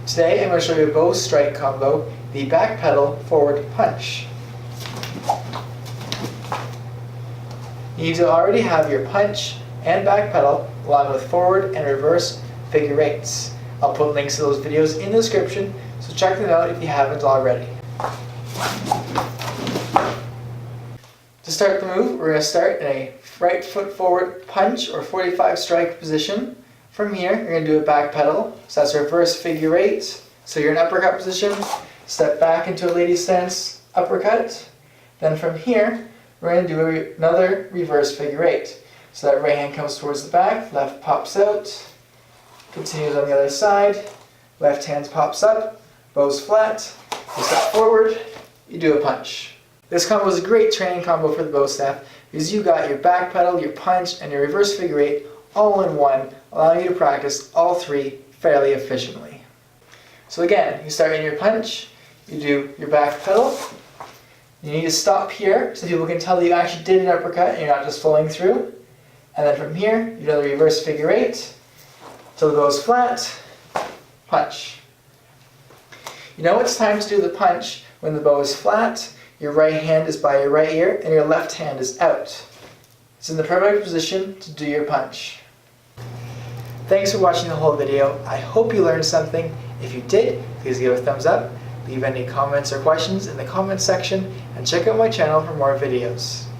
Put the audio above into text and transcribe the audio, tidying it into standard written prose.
Today I'm going to show you a bow strike combo, the back pedal forward punch. You need to already have your punch and back pedal along with forward and reverse figure eights. I'll put links to those videos in the description, so check them out if you haven't already. To start the move, we're going to start in a right foot forward punch or 45 strike position. From here, you're going to do a back pedal, so that's a reverse figure eight. So you're in uppercut position, step back into a lady stance, uppercut. Then from here, we're going to do another reverse figure eight. So that right hand comes towards the back, left pops out, continues on the other side, left hand pops up, bow's flat, you step forward, you do a punch. This combo is a great training combo for the bow staff because you got your back pedal, your punch, and your reverse figure eight all in one, allowing you to practice all three fairly efficiently. So again, you start in your punch, you do your back pedal, you need to stop here so people can tell that you actually did an uppercut and you're not just flowing through. And then from here, you do the reverse figure eight, till the bow's flat, punch. You know it's time to do the punch when the bow is flat, your right hand is by your right ear, and your left hand is out. It's in the perfect position to do your punch. Thanks for watching the whole video. I hope you learned something. If you did, please give a thumbs up, leave any comments or questions in the comments section, and check out my channel for more videos.